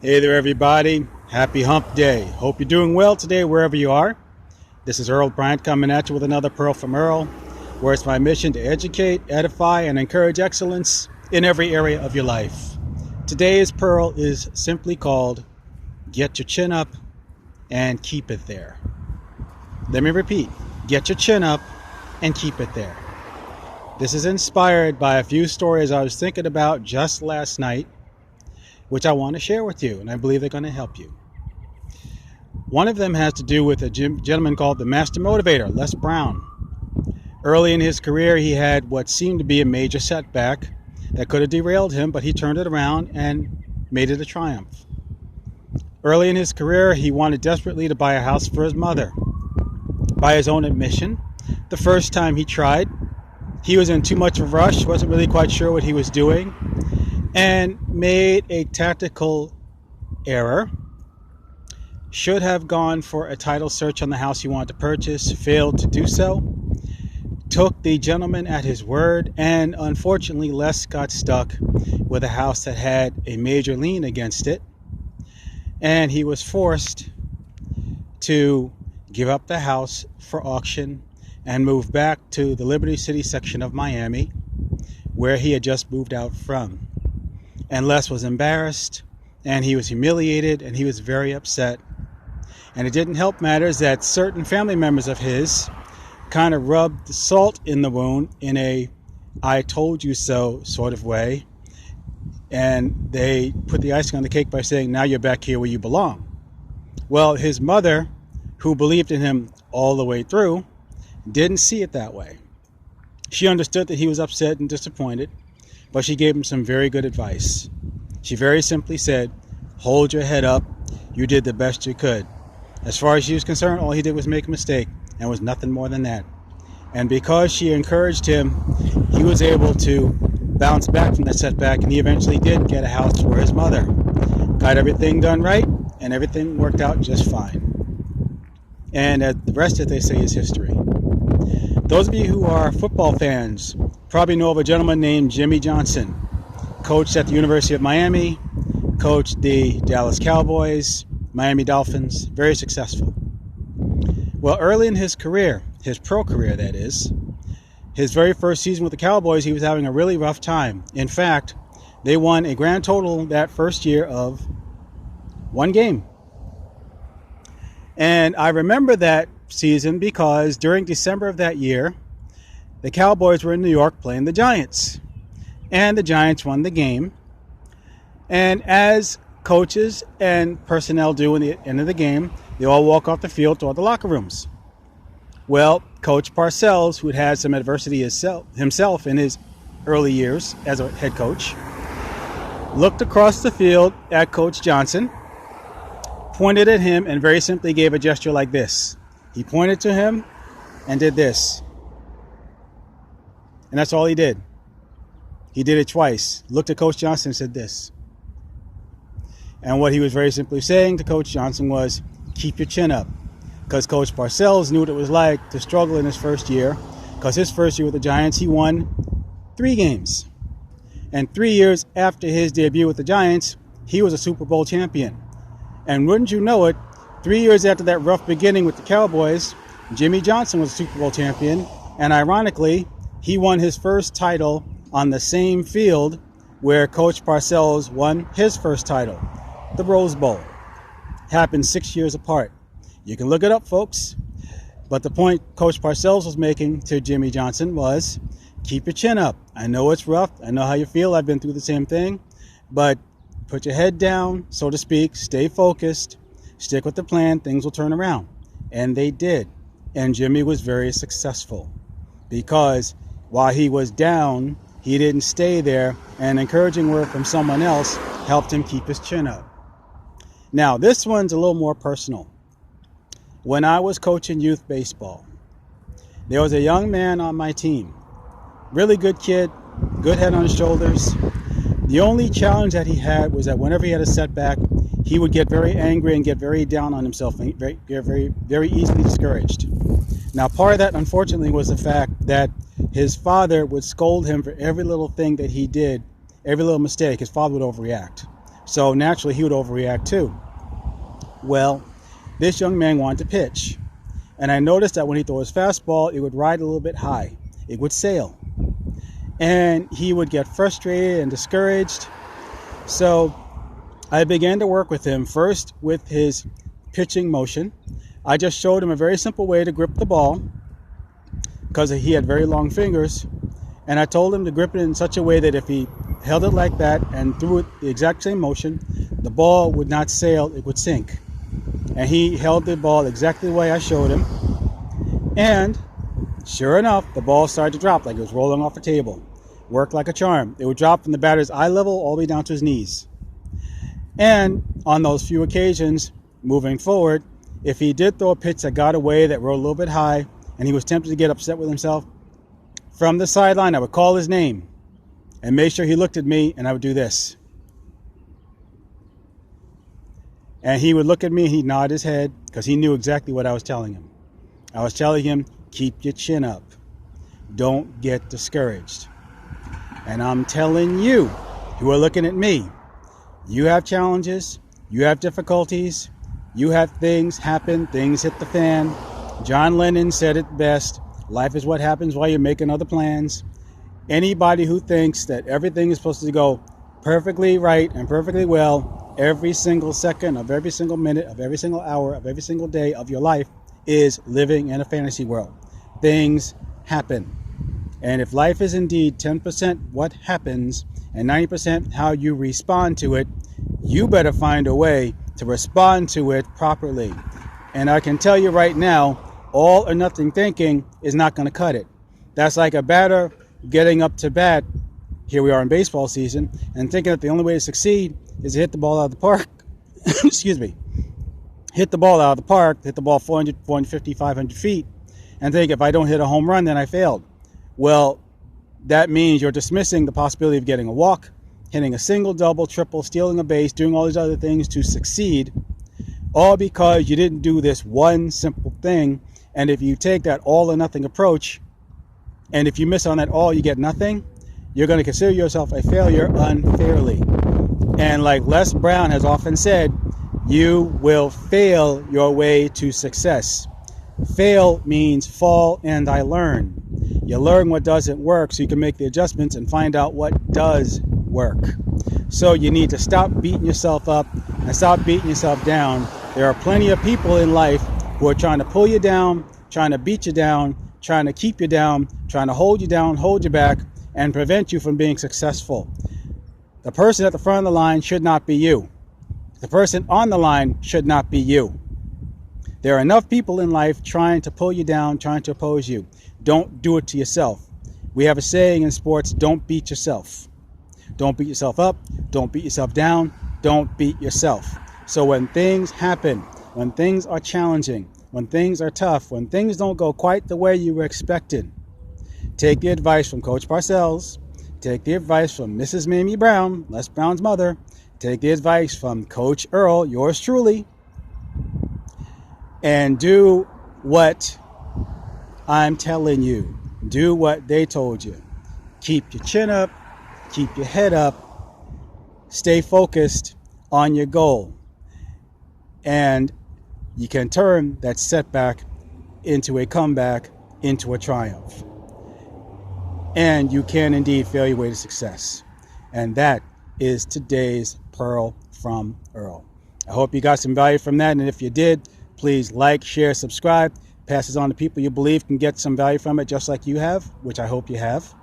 Hey there, everybody. Happy Hump Day. Hope you're doing well today, wherever you are. This is Earl Bryant coming at you with another Pearl from Earl, where it's my mission to educate, edify, and encourage excellence in every area of your life. Today's Pearl is simply called Get Your Chin Up and Keep It There. Let me repeat. Get your chin up and keep it there. This is inspired by a few stories I was thinking about just last night, which I want to share with you, and I believe they're going to help you. One of them has to do with a gentleman called the Master Motivator, Les Brown. Early in his career, he had what seemed to be a major setback that could have derailed him, but he turned it around and made it a triumph. Early in his career, he wanted desperately to buy a house for his mother. By his own admission, the first time he tried, he was in too much of a rush, wasn't really quite sure what he was doing, and made a tactical error. Should have gone for a title search on the house he wanted to purchase, failed to do so, took the gentleman at his word, and unfortunately Les got stuck with a house that had a major lien against it, and he was forced to give up the house for auction and move back to the Liberty City section of Miami, where he had just moved out from. And Les was embarrassed, and he was humiliated, and he was very upset. And it didn't help matters that certain family members of his kind of rubbed the salt in the wound in a "I told you so" sort of way. And they put the icing on the cake by saying, "Now you're back here where you belong." Well, his mother, who believed in him all the way through, didn't see it that way. She understood that he was upset and disappointed, but she gave him some very good advice. She very simply said, "Hold your head up. You did the best you could." As far as she was concerned, all he did was make a mistake, and was nothing more than that. And because she encouraged him, he was able to bounce back from that setback, and he eventually did get a house for his mother. Got everything done right, and everything worked out just fine. And the rest, as they say, is history. Those of you who are football fans probably know of a gentleman named Jimmy Johnson. Coached at the University of Miami, coached the Dallas Cowboys, Miami Dolphins, very successful. Well, early in his career, his pro career that is, his very first season with the Cowboys, he was having a really rough time. In fact, they won a grand total that first year of one game. And I remember that season because during December of that year, the Cowboys were in New York playing the Giants. And the Giants won the game. And as coaches and personnel do in the end of the game, they all walk off the field toward the locker rooms. Well, Coach Parcells, who had had some adversity himself in his early years as a head coach, looked across the field at Coach Johnson, pointed at him, and very simply gave a gesture like this. He pointed to him and did this. And that's all he did. He did it twice. Looked at Coach Johnson and said this. And what he was very simply saying to Coach Johnson was, keep your chin up. Because Coach Parcells knew what it was like to struggle in his first year. Because his first year with the Giants, he won 3 games. And 3 years after his debut with the Giants, he was a Super Bowl champion. And wouldn't you know it, 3 years after that rough beginning with the Cowboys, Jimmy Johnson was a Super Bowl champion. And ironically, he won his first title on the same field where Coach Parcells won his first title, the Rose Bowl. Happened 6 years apart. You can look it up, folks. But the point Coach Parcells was making to Jimmy Johnson was, keep your chin up. I know it's rough. I know how you feel. I've been through the same thing. But put your head down, so to speak. Stay focused. Stick with the plan. Things will turn around. And they did. And Jimmy was very successful. Because while he was down, he didn't stay there. And encouraging word from someone else helped him keep his chin up. Now, this one's a little more personal. When I was coaching youth baseball, there was a young man on my team. Really good kid, good head on his shoulders. The only challenge that he had was that whenever he had a setback, he would get very angry and get very down on himself and get very easily discouraged. Now, part of that, unfortunately, was the fact that his father would scold him for every little thing that he did, every little mistake. His father would overreact. So naturally, he would overreact too. Well, this young man wanted to pitch. And I noticed that when he threw his fastball, it would ride a little bit high. It would sail. And he would get frustrated and discouraged. So I began to work with him first with his pitching motion. I just showed him a very simple way to grip the ball because he had very long fingers. And I told him to grip it in such a way that if he held it like that and threw it the exact same motion, the ball would not sail, it would sink. And he held the ball exactly the way I showed him. And sure enough, the ball started to drop like it was rolling off a table. Worked like a charm. It would drop from the batter's eye level all the way down to his knees. And on those few occasions, moving forward, if he did throw a pitch that got away, that rolled a little bit high, and he was tempted to get upset with himself, from the sideline, I would call his name and make sure he looked at me, and I would do this. And he would look at me, he'd nod his head, because he knew exactly what I was telling him. I was telling him, keep your chin up. Don't get discouraged. And I'm telling you, who are looking at me, you have challenges, you have difficulties, you have things happen, things hit the fan. John Lennon said it best, life is what happens while you're making other plans. Anybody who thinks that everything is supposed to go perfectly right and perfectly well every single second of every single minute of every single hour of every single day of your life is living in a fantasy world. Things happen. And if life is indeed 10% what happens and 90% how you respond to it, you better find a way to respond to it properly. And I can tell you right now, all or nothing thinking is not going to cut it. That's like a batter getting up to bat, here we are in baseball season, and thinking that the only way to succeed is to hit the ball out of the park. Excuse me. Hit the ball out of the park, hit the ball 400, 450, 500 feet, and think if I don't hit a home run, then I failed. Well, that means you're dismissing the possibility of getting a walk, hitting a single, double, triple, stealing a base, doing all these other things to succeed, all because you didn't do this one simple thing. And if you take that all or nothing approach, and if you miss on that all, you get nothing, you're going to consider yourself a failure unfairly. And like Les Brown has often said, you will fail your way to success. Fail means fall and I learn. You learn what doesn't work so you can make the adjustments and find out what does work. So you need to stop beating yourself up and stop beating yourself down. There are plenty of people in life who are trying to pull you down, trying to beat you down, trying to keep you down, trying to hold you down, hold you back, and prevent you from being successful. The person at the front of the line should not be you. The person on the line should not be you. There are enough people in life trying to pull you down, trying to oppose you. Don't do it to yourself. We have a saying in sports, don't beat yourself. Don't beat yourself up. Don't beat yourself down. Don't beat yourself. So when things happen, when things are challenging, when things are tough, when things don't go quite the way you were expected, take the advice from Coach Parcells. Take the advice from Mrs. Mamie Brown, Les Brown's mother. Take the advice from Coach Earl, yours truly. And do what I'm telling you. Do what they told you. Keep your chin up. Keep your head up. Stay focused on your goal. And you can turn that setback into a comeback, into a triumph. And you can indeed fail your way to success. And that is today's Pearl from Earl. I hope you got some value from that. And if you did, please like, share, subscribe. Pass this on to people you believe can get some value from it just like you have, which I hope you have.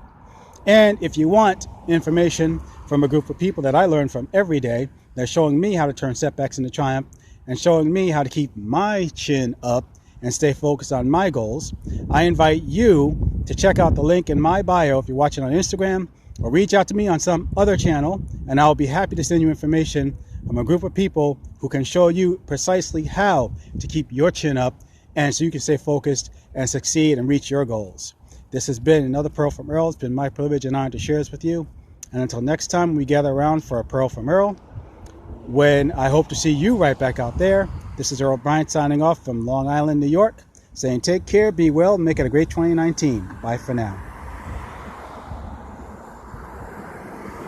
And if you want information from a group of people that I learn from every day, they're showing me how to turn setbacks into triumph and showing me how to keep my chin up and stay focused on my goals, I invite you to check out the link in my bio if you're watching on Instagram, or reach out to me on some other channel, and I'll be happy to send you information from a group of people who can show you precisely how to keep your chin up and so you can stay focused and succeed and reach your goals. This has been another Pearl from Earl. It's been my privilege and honor to share this with you. And until next time we gather around for a Pearl from Earl, when I hope to see you right back out there, this is Earl Bryant signing off from Long Island, New York, saying take care, be well, and make it a great 2019. Bye for now.